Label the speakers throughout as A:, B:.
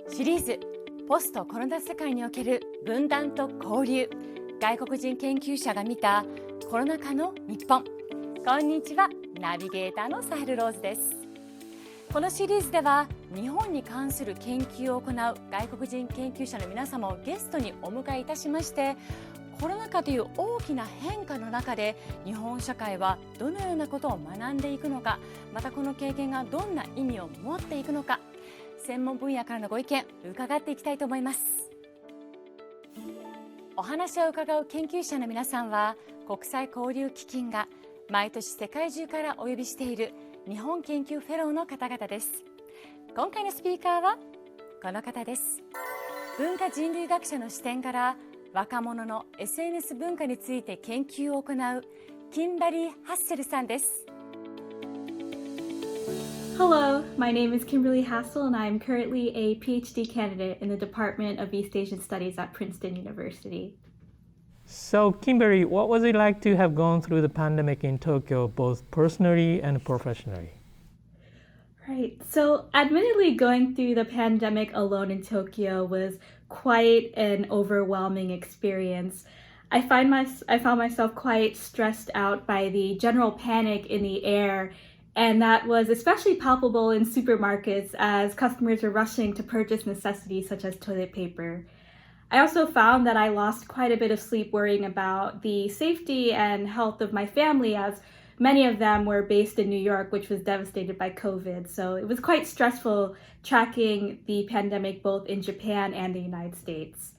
A: シリーズポストコロナ世界における分断と交流、外国人研究者が見たコロナ禍の日本。こんにちは、ナビゲーターのサヘルローズです。このシリーズでは日本に関する研究を行う外国人研究者の皆様をゲストにお迎えいたしまして、コロナ禍という大きな変化の中で日本社会はどのようなことを学んでいくのか、またこの経験がどんな意味を持っていくのか、専門分野からのご意見伺っていきたいと思います。お話を伺う研究者の皆さんは、国際交流基金が毎年世界中からお呼びしている日本研究フェローの方々です。今回のスピーカーはこの方です。文化人類学者の視点から若者の SNS 文化について研究を行うキンバリー・ハッセルさんです。
B: Hello, my name is Kimberly Hassel and I am currently a Ph.D. candidate in the Department of East Asian Studies at Princeton University.
C: So, Kimberly, what was it like to have gone through the pandemic in Tokyo, both personally and professionally?
B: Right, so admittedly going through the pandemic alone in Tokyo was quite an overwhelming experience. I found myself quite stressed out by the general panic in the air, and that was especially palpable in supermarkets as customers were rushing to purchase necessities such as toilet paper. I also found that I lost quite a bit of sleep worrying about the safety and health of my family, as many of them were based in New York, which was devastated by COVID. So it was quite stressful tracking the pandemic both in Japan and the United States.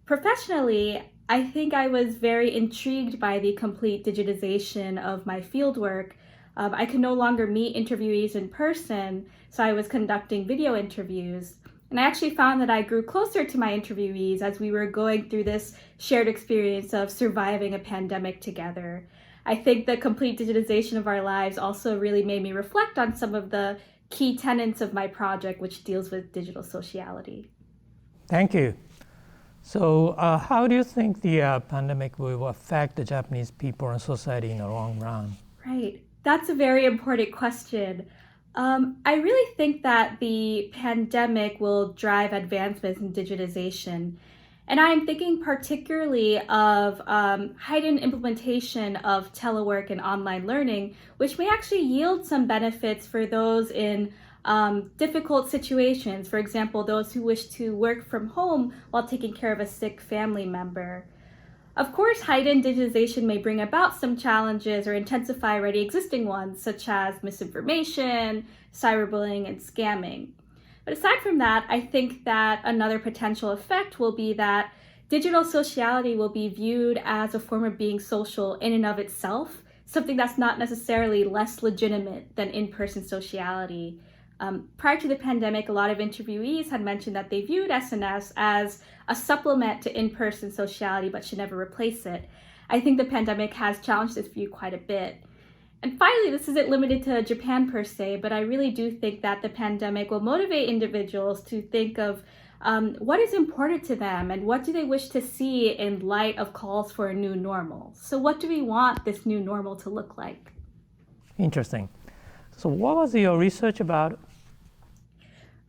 B: Professionally, I think I was very intrigued by the complete digitization of my fieldwork. I could no longer meet interviewees in person, so I was conducting video interviews. And I actually found that I grew closer to my interviewees as we were going through this shared experience of surviving a pandemic together. I think the complete digitization of our lives also really made me reflect on some of the key tenets of my project, which deals with digital sociality.
C: Thank you. So, how do you think the pandemic will affect the Japanese people and society in the long run?
B: Right. That's a very important question. I really think that the pandemic will drive advancements in digitization. And I'm thinking particularly of heightened implementation of telework and online learning, which may actually yield some benefits for those in difficult situations. For example, those who wish to work from home while taking care of a sick family member. Of course, heightened digitization may bring about some challenges or intensify already existing ones, such as misinformation, cyberbullying, and scamming. But aside from that, I think that another potential effect will be that digital sociality will be viewed as a form of being social in and of itself, something that's not necessarily less legitimate than in-person sociality. Prior to the pandemic, a lot of interviewees had mentioned that they viewed SNS as a supplement to in-person sociality but should never replace it. I think the pandemic has challenged this view quite a bit. And finally, this isn't limited to Japan per se, but I really do think that the pandemic will motivate individuals to think of what is important to them and what do they wish to see in light of calls for a new normal. So what do we want this new normal to look like?
C: Interesting. So what was your research about?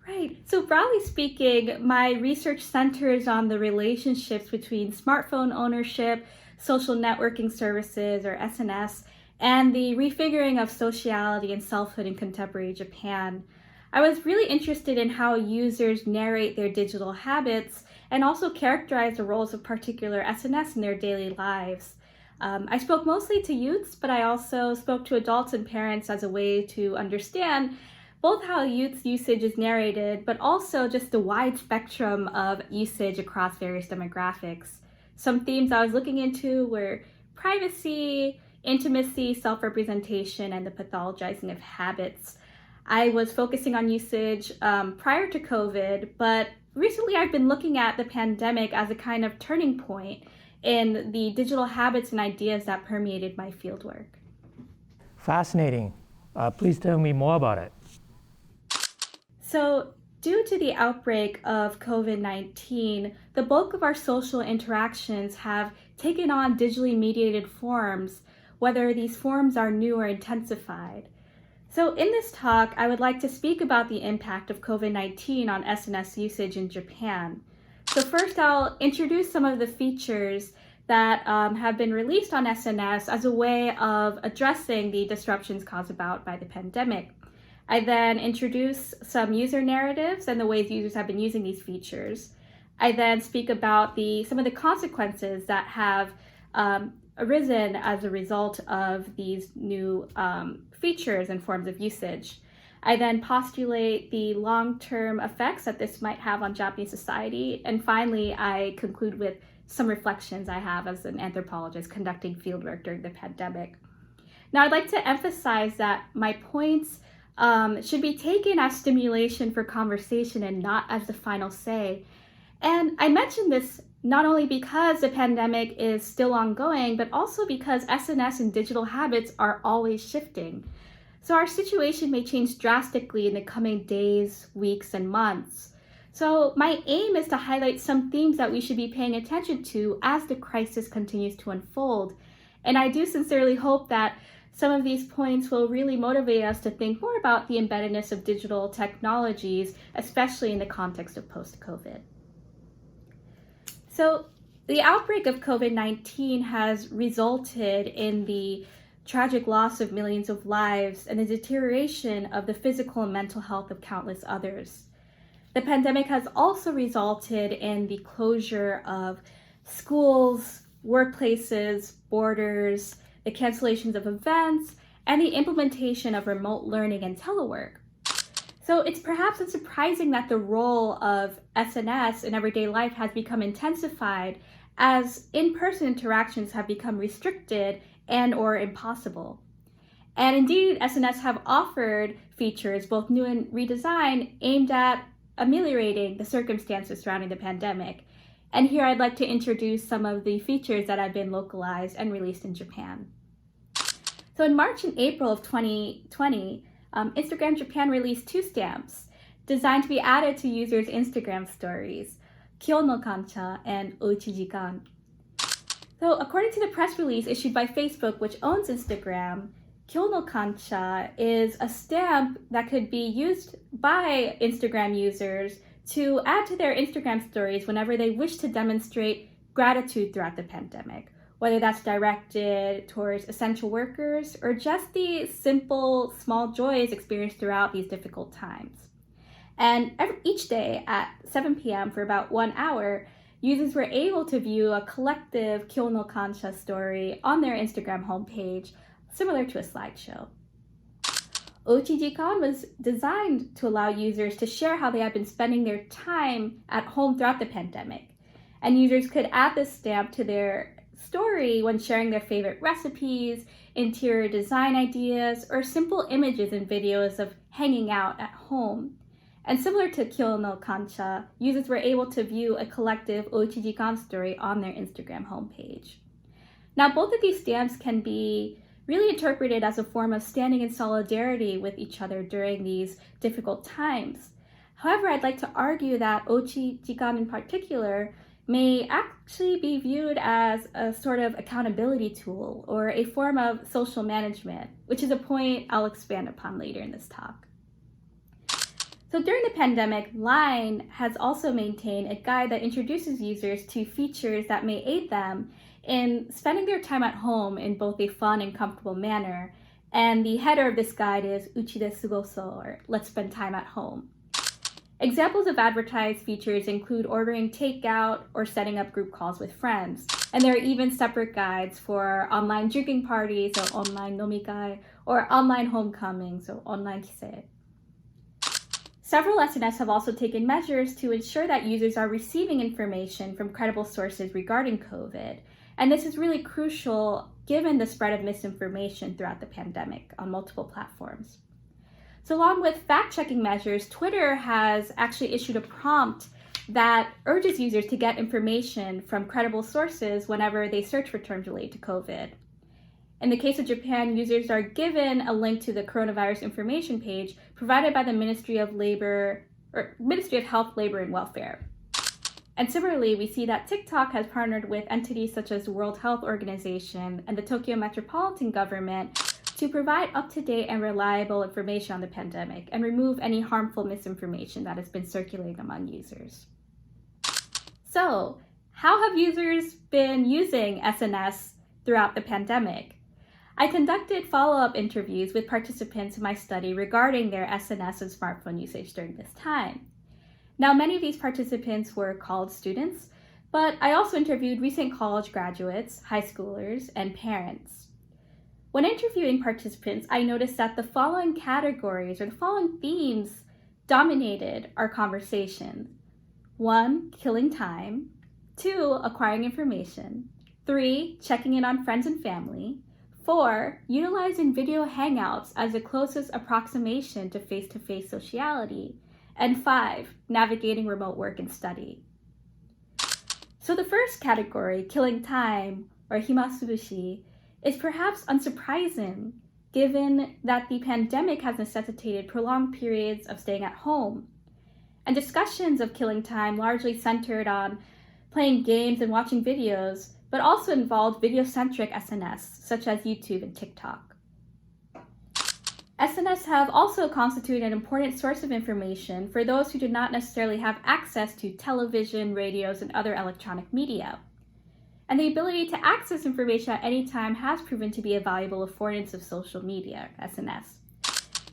B: Right. So broadly speaking, my research centers on the relationships between smartphone ownership, social networking services, or SNS, and the refiguring of sociality and selfhood in contemporary Japan. I was really interested in how users narrate their digital habits and also characterize the roles of particular SNS in their daily lives. I spoke mostly to youths, but I also spoke to adults and parents as a way to understand both how youth's usage is narrated, but also just the wide spectrum of usage across various demographics. Some themes I was looking into were privacy, intimacy, self-representation, and the pathologizing of habits. I was focusing on usage prior to COVID, but recently I've been looking at the pandemic as a kind of turning point in the digital habits and ideas that permeated my fieldwork.
C: Fascinating. Please tell me more about it.
B: So, due to the outbreak of COVID-19, the bulk of our social interactions have taken on digitally mediated forms, whether these forms are new or intensified. So in this talk, I would like to speak about the impact of COVID-19 on SNS usage in Japan. So first, I'll introduce some of the features that have been released on SNS as a way of addressing the disruptions caused about by the pandemic. I then introduce some user narratives and the ways users have been using these features. I then speak about some of the consequences that have arisen as a result of these new features and forms of usage. I then postulate the long-term effects that this might have on Japanese society. And finally, I conclude with some reflections I have as an anthropologist conducting fieldwork during the pandemic. Now, I'd like to emphasize that my points should be taken as stimulation for conversation and not as the final say. And I mention this not only because the pandemic is still ongoing, but also because SNS and digital habits are always shifting. So our situation may change drastically in the coming days, weeks, and months. So my aim is to highlight some themes that we should be paying attention to as the crisis continues to unfold. And I do sincerely hope that some of these points will really motivate us to think more about the embeddedness of digital technologies, especially in the context of post-COVID. So the outbreak of COVID-19 has resulted in the tragic loss of millions of lives and the deterioration of the physical and mental health of countless others. The pandemic has also resulted in the closure of schools, workplaces, borders, the cancellations of events, and the implementation of remote learning and telework. So it's perhaps unsurprising that the role of SNS in everyday life has become intensified as in-person interactions have become restricted and or impossible. And indeed, SNS have offered features, both new and redesigned, aimed at ameliorating the circumstances surrounding the pandemic. And here I'd like to introduce some of the features that have been localized and released in Japan. So in March and April of 2020, Instagram Japan released 2 stamps designed to be added to users' Instagram stories, Kyou no Kancha and Ouchijikan. So according to the press release issued by Facebook, which owns Instagram, Kyou no Kancha is a stamp that could be used by Instagram users to add to their Instagram stories whenever they wish to demonstrate gratitude throughout the pandemic, whether that's directed towards essential workers or just the simple, small joys experienced throughout these difficult times. And each day at 7 p.m. for about 1 hour, users were able to view a collective Kyou no Kancha story on their Instagram homepage, similar to a slideshow. Ouchijikan was designed to allow users to share how they have been spending their time at home throughout the pandemic. And users could add this stamp to their story when sharing their favorite recipes, interior design ideas, or simple images and videos of hanging out at home. And similar to Kyou no Kancha, users were able to view a collective Ouchijikan story on their Instagram homepage. Now, both of these stamps can be really interpreted as a form of standing in solidarity with each other during these difficult times. However, I'd like to argue that Ouchijikan in particular may actually be viewed as a sort of accountability tool or a form of social management, which is a point I'll expand upon later in this talk. So during the pandemic, Line has also maintained a guide that introduces users to features that may aid them in spending their time at home in both a fun and comfortable manner. And the header of this guide is Uchi de Sugoso, or Let's Spend Time at Home. Examples of advertised features include ordering takeout or setting up group calls with friends. And there are even separate guides for online drinking parties, so online nomikai, or online homecoming, so online kise. Several SNS have also taken measures to ensure that users are receiving information from credible sources regarding COVID. And this is really crucial given the spread of misinformation throughout the pandemic on multiple platforms. So along with fact-checking measures, Twitter has actually issued a prompt that urges users to get information from credible sources whenever they search for terms related to COVID. In the case of Japan, users are given a link to the coronavirus information page provided by the Ministry of Health, Labor and Welfare. And similarly, we see that TikTok has partnered with entities such as the World Health Organization and the Tokyo Metropolitan Government to provide up-to-date and reliable information on the pandemic and remove any harmful misinformation that has been circulating among users. So, how have users been using SNS throughout the pandemic? I conducted follow-up interviews with participants in my study regarding their SNS and smartphone usage during this time. Now, many of these participants were college students, but I also interviewed recent college graduates, high schoolers, and parents. When interviewing participants, I noticed that the following categories or the following themes dominated our conversations. 1, killing time. 2, acquiring information. 3, checking in on friends and family. 4, utilizing video hangouts as the closest approximation to face-to-face sociality. And 5, navigating remote work and study. So the first category, killing time, or himasurushi, is perhaps unsurprising given that the pandemic has necessitated prolonged periods of staying at home. And discussions of killing time largely centered on playing games and watching videos, but also involved video-centric SNS, such as YouTube and TikTok. SNS have also constituted an important source of information for those who do not necessarily have access to television, radios, and other electronic media. And the ability to access information at any time has proven to be a valuable affordance of social media, SNS.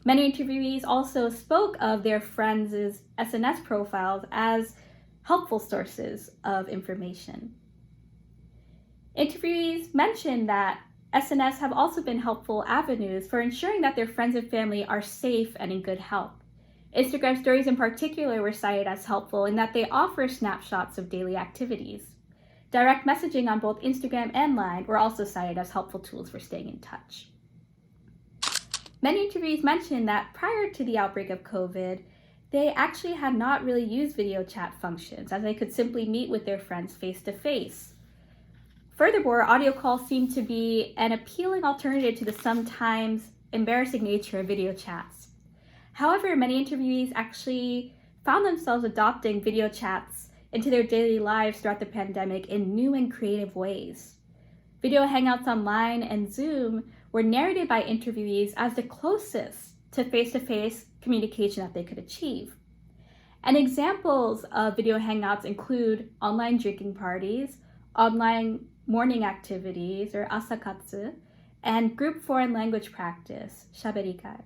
B: Many interviewees also spoke of their friends' SNS profiles as helpful sources of information. Interviewees mentioned that SNS have also been helpful avenues for ensuring that their friends and family are safe and in good health. Instagram stories in particular were cited as helpful in that they offer snapshots of daily activities. Direct messaging on both Instagram and Line were also cited as helpful tools for staying in touch. Many interviewees mentioned that prior to the outbreak of COVID, they actually had not really used video chat functions, as they could simply meet with their friends face-to-face. Furthermore, audio calls seem to be an appealing alternative to the sometimes embarrassing nature of video chats. However, many interviewees actually found themselves adopting video chats into their daily lives throughout the pandemic in new and creative ways. Video hangouts online and Zoom were narrated by interviewees as the closest to face-to-face communication that they could achieve. And examples of video hangouts include online drinking parties, online morning activities, or asakatsu, and group foreign language practice, shaberikai.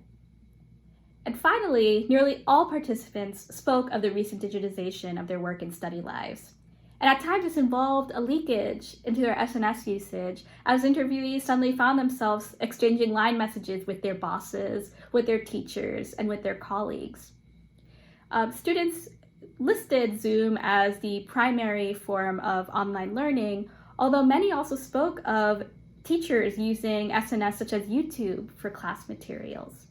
B: And finally, nearly all participants spoke of the recent digitization of their work and study lives. And at times this involved a leakage into their SNS usage, as interviewees suddenly found themselves exchanging line messages with their bosses, with their teachers, and with their colleagues. Students listed Zoom as the primary form of online learning, although many also spoke of teachers using SNS such as YouTube for class materials.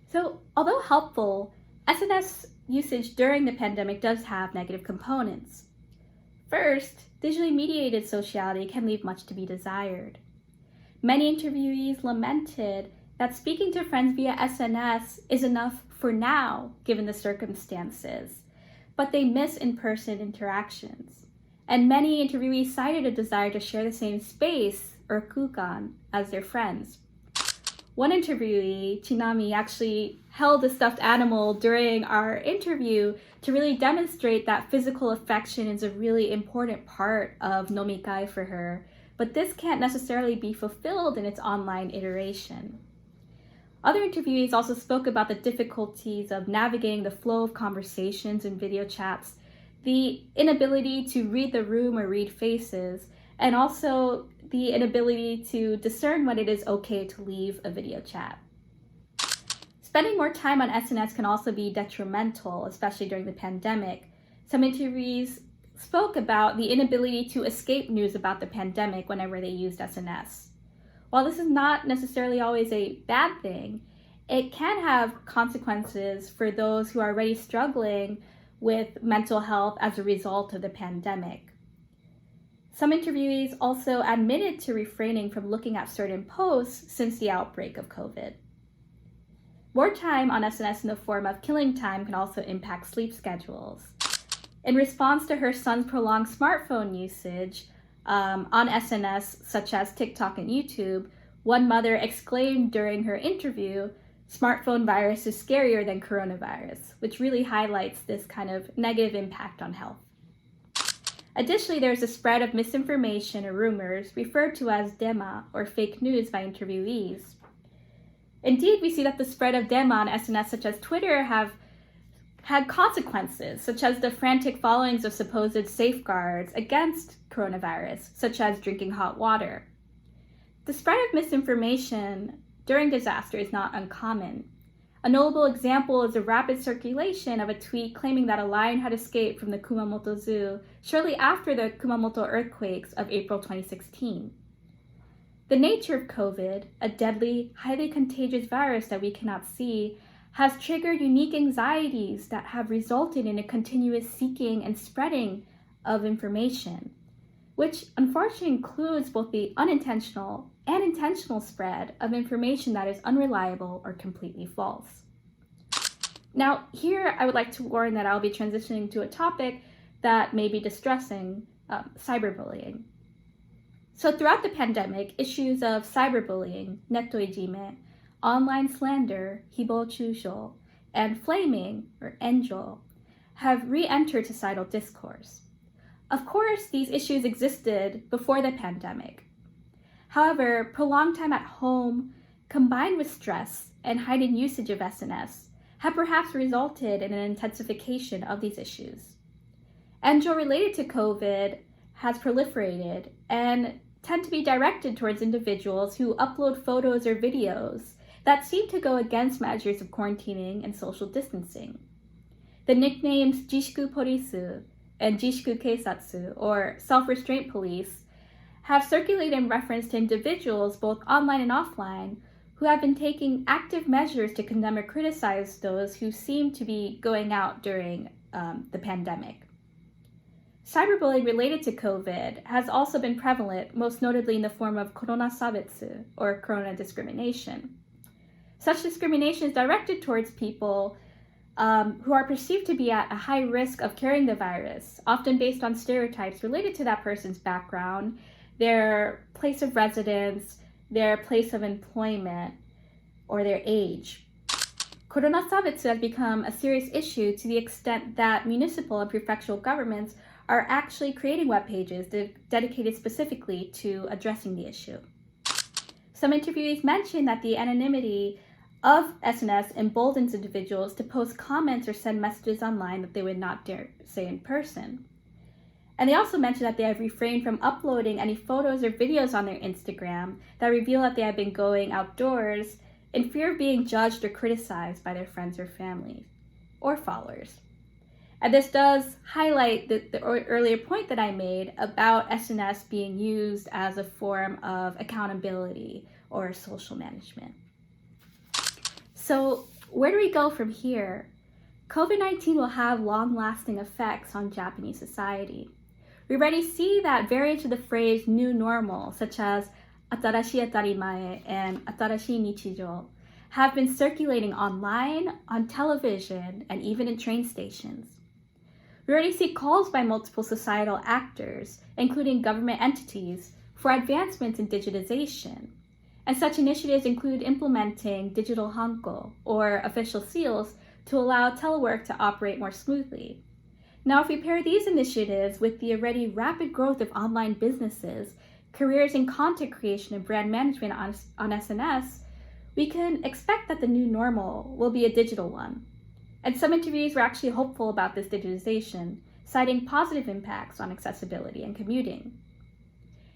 B: So, although helpful, SNS usage during the pandemic does have negative components. First, digitally mediated sociality can leave much to be desired. Many interviewees lamented that speaking to friends via SNS is enough for now, given the circumstances, but they miss in-person interactions. And many interviewees cited a desire to share the same space or kukan as their friends. One interviewee, Chinami, actually held a stuffed animal during our interview to really demonstrate that physical affection is a really important part of nomikai for her, but this can't necessarily be fulfilled in its online iteration. Other interviewees also spoke about the difficulties of navigating the flow of conversations in video chats, the inability to read the room or read faces, and also the inability to discern when it is okay to leave a video chat. Spending more time on SNS can also be detrimental, especially during the pandemic. Some interviewees spoke about the inability to escape news about the pandemic whenever they used SNS. While this is not necessarily always a bad thing, it can have consequences for those who are already struggling with mental health as a result of the pandemic. Some interviewees also admitted to refraining from looking at certain posts since the outbreak of COVID. More time on SNS in the form of killing time can also impact sleep schedules. In response to her son's prolonged smartphone usage on SNS, such as TikTok and YouTube, One mother exclaimed during her interview, "Smartphone virus is scarier than coronavirus," which really highlights this kind of negative impact on health. Additionally, there's a spread of misinformation or rumors referred to as dema or fake news by interviewees. Indeed, we see that the spread of dema on SNS such as Twitter have had consequences, such as the frantic followings of supposed safeguards against coronavirus, such as drinking hot water. The spread of misinformation during disaster is not uncommon. A notable example is the rapid circulation of a tweet claiming that a lion had escaped from the Kumamoto Zoo shortly after the Kumamoto earthquakes of April 2016. The nature of COVID, a deadly, highly contagious virus that we cannot see, has triggered unique anxieties that have resulted in a continuous seeking and spreading of information, which unfortunately includes both the unintentional and intentional spread of information that is unreliable or completely false. Now, here I would like to warn that I'll be transitioning to a topic that may be distressing, cyberbullying. So throughout the pandemic, issues of cyberbullying, nettoijime, online slander, hibochusho, and flaming, or enjo, have re-entered societal discourse. Of course, these issues existed before the pandemic. However, prolonged time at home, combined with stress and heightened usage of SNS, have perhaps resulted in an intensification of these issues. Enjo related to COVID has proliferated and tend to be directed towards individuals who upload photos or videos that seem to go against measures of quarantining and social distancing. The nicknames Jishiku Polisu and Jishiku Keisatsu, or self-restraint police, have circulated in reference to individuals, both online and offline, who have been taking active measures to condemn or criticize those who seem to be going out during the pandemic. Cyberbullying related to COVID has also been prevalent, most notably in the form of corona sabetsu, or corona discrimination. Such discrimination is directed towards people who are perceived to be at a high risk of carrying the virus, often based on stereotypes related to that person's background, their place of residence, their place of employment, or their age. Corona sabetsu has become a serious issue to the extent that municipal and prefectural governments are actually creating web pages dedicated specifically to addressing the issue. Some interviewees mentioned that the anonymity of SNS emboldens individuals to post comments or send messages online that they would not dare say in person. And they also mentioned that they have refrained from uploading any photos or videos on their Instagram that reveal that they have been going outdoors in fear of being judged or criticized by their friends or family or followers. And this does highlight the earlier point that I made about SNS being used as a form of accountability or social management. So where do we go from here? COVID-19 will have long-lasting effects on Japanese society. We already see that variants of the phrase new normal, such as atarashi atarimae and atarashi nichijou, have been circulating online, on television, and even in train stations. We already see calls by multiple societal actors, including government entities, for advancements in digitization. And such initiatives include implementing digital hanko, or official seals, to allow telework to operate more smoothly. Now, if we pair these initiatives with the already rapid growth of online businesses, careers in content creation and brand management on SNS, we can expect that the new normal will be a digital one. And some interviews were actually hopeful about this digitization, citing positive impacts on accessibility and commuting.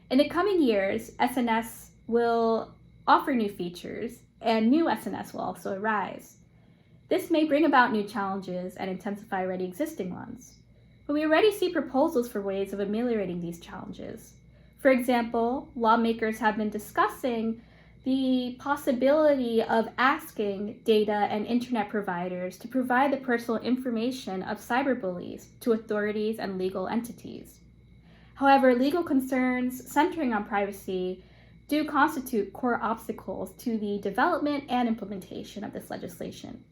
B: In the coming years, SNS will offer new features, and new SNS will also arise. This may bring about new challenges and intensify already existing ones. But we already see proposals for ways of ameliorating these challenges. For example, lawmakers have been discussing the possibility of asking data and internet providers to provide the personal information of cyberbullies to authorities and legal entities. However, legal concerns centering on privacy do constitute core obstacles to the development and implementation of this legislation.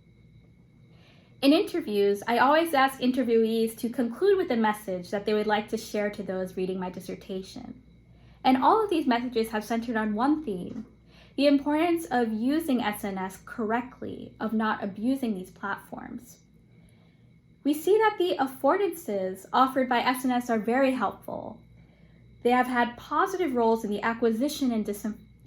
B: In interviews, I always ask interviewees to conclude with a message that they would like to share to those reading my dissertation. And all of these messages have centered on one theme: the importance of using SNS correctly, of not abusing these platforms. We see that the affordances offered by SNS are very helpful. They have had positive roles in the acquisition and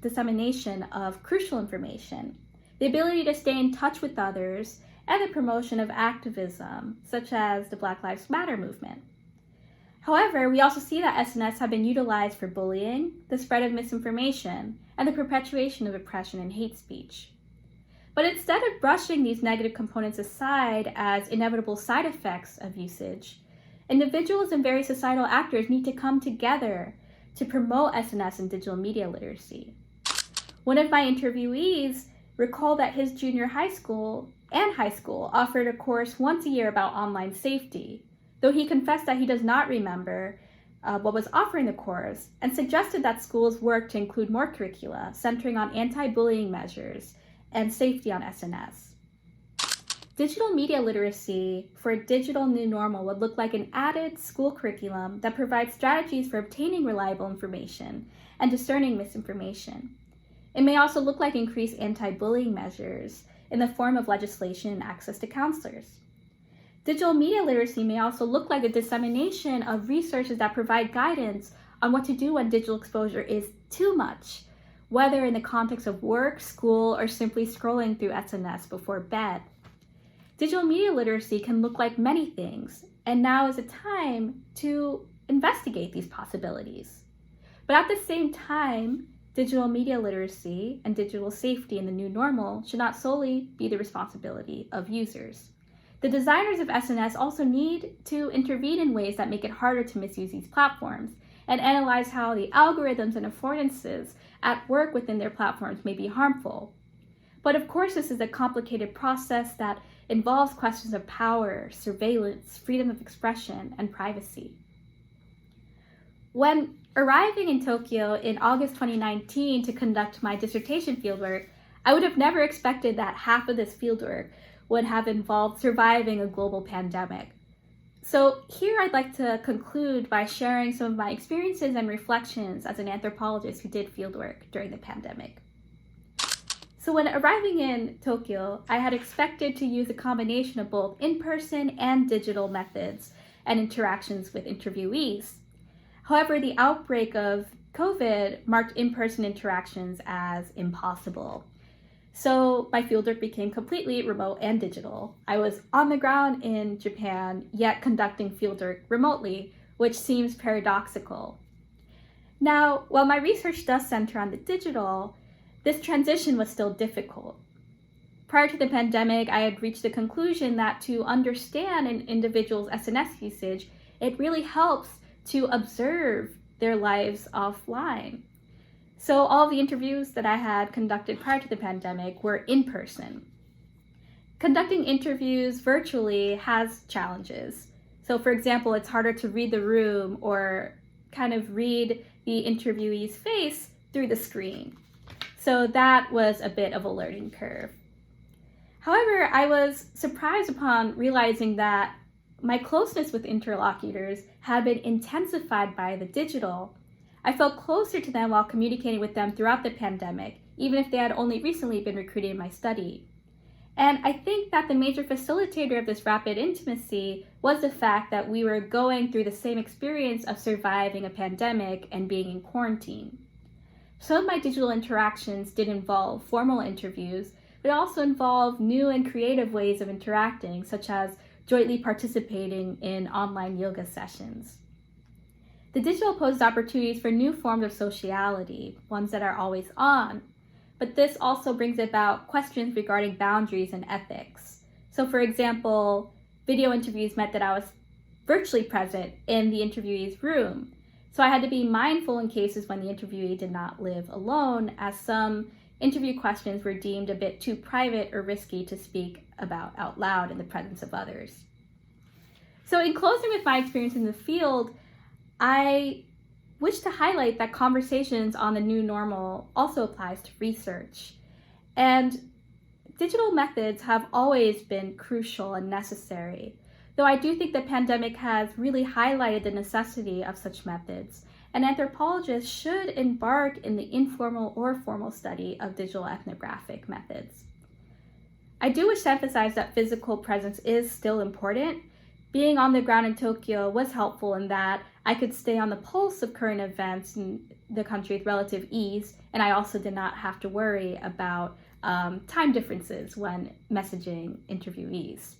B: dissemination of crucial information, the ability to stay in touch with others, and the promotion of activism, such as the Black Lives Matter movement. However, we also see that SNS have been utilized for bullying, the spread of misinformation, and the perpetuation of oppression and hate speech. But instead of brushing these negative components aside as inevitable side effects of usage, individuals and various societal actors need to come together to promote SNS and digital media literacy. One of my interviewees recalled that his junior high school and high school offered a course once a year about online safety, though he confessed that he does not remember what was offering the course and suggested that schools work to include more curricula centering on anti-bullying measures and safety on SNS. Digital media literacy for a digital new normal would look like an added school curriculum that provides strategies for obtaining reliable information and discerning misinformation. It may also look like increased anti-bullying measures in the form of legislation and access to counselors. Digital media literacy may also look like the dissemination of resources that provide guidance on what to do when digital exposure is too much, whether in the context of work, school, or simply scrolling through SNS before bed. Digital media literacy can look like many things, and now is a time to investigate these possibilities. But at the same time, digital media literacy and digital safety in the new normal should not solely be the responsibility of users. The designers of SNS also need to intervene in ways that make it harder to misuse these platforms and analyze how the algorithms and affordances at work within their platforms may be harmful. But of course, this is a complicated process that involves questions of power, surveillance, freedom of expression, and privacy. When arriving in Tokyo in August 2019 to conduct my dissertation fieldwork, I would have never expected that half of this fieldwork would have involved surviving a global pandemic. So here I'd like to conclude by sharing some of my experiences and reflections as an anthropologist who did fieldwork during the pandemic. So when arriving in Tokyo, I had expected to use a combination of both in-person and digital methods and interactions with interviewees. However, the outbreak of COVID marked in-person interactions as impossible. So my fieldwork became completely remote and digital. I was on the ground in Japan, yet conducting fieldwork remotely, which seems paradoxical. Now, while my research does center on the digital, this transition was still difficult. Prior to the pandemic, I had reached the conclusion that to understand an individual's SNS usage, it really helps to observe their lives offline. So all the interviews that I had conducted prior to the pandemic were in person. Conducting interviews virtually has challenges. So for example, it's harder to read the room or kind of read the interviewee's face through the screen. So that was a bit of a learning curve. However, I was surprised upon realizing that my closeness with interlocutors had been intensified by the digital. I felt closer to them while communicating with them throughout the pandemic, even if they had only recently been recruited in my study. And I think that the major facilitator of this rapid intimacy was the fact that we were going through the same experience of surviving a pandemic and being in quarantine. Some of my digital interactions did involve formal interviews, but also involved new and creative ways of interacting, such as jointly participating in online yoga sessions. The digital poses opportunities for new forms of sociality, ones that are always on, but this also brings about questions regarding boundaries and ethics. So for example, video interviews meant that I was virtually present in the interviewee's room. So I had to be mindful in cases when the interviewee did not live alone, as some interview questions were deemed a bit too private or risky to speak about out loud in the presence of others. So in closing with my experience in the field, I wish to highlight that conversations on the new normal also applies to research. And digital methods have always been crucial and necessary, though I do think the pandemic has really highlighted the necessity of such methods an anthropologist should embark in the informal or formal study of digital ethnographic methods. I do wish to emphasize that physical presence is still important. Being on the ground in Tokyo was helpful in that I could stay on the pulse of current events in the country with relative ease, and I also did not have to worry about time differences when messaging interviewees.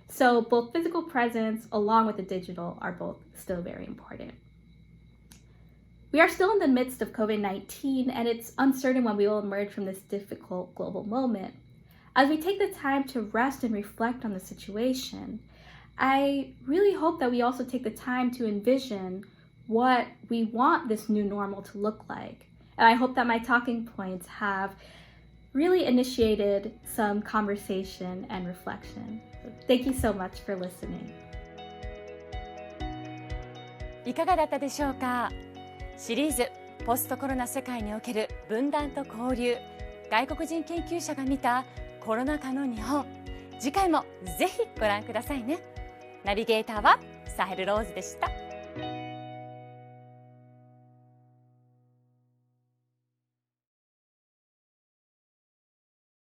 B: So both physical presence along with the digital are both still very important. We are still in the midst of COVID-19, and it's uncertain when we will emerge from this difficult global moment. As we take the time to rest and reflect on the situation, I really hope that we also take the time to envision what we want this new normal to look like. And I hope that my talking points have really initiated some conversation and reflection. Thank you so much for listening.
A: いかがだったでしょうか。シリーズポストコロナ世界における分断と交流、外国人研究者が見たコロナ禍の日本、次回もぜひご覧くださいね。ナビゲーターはサヘル・ローズでした。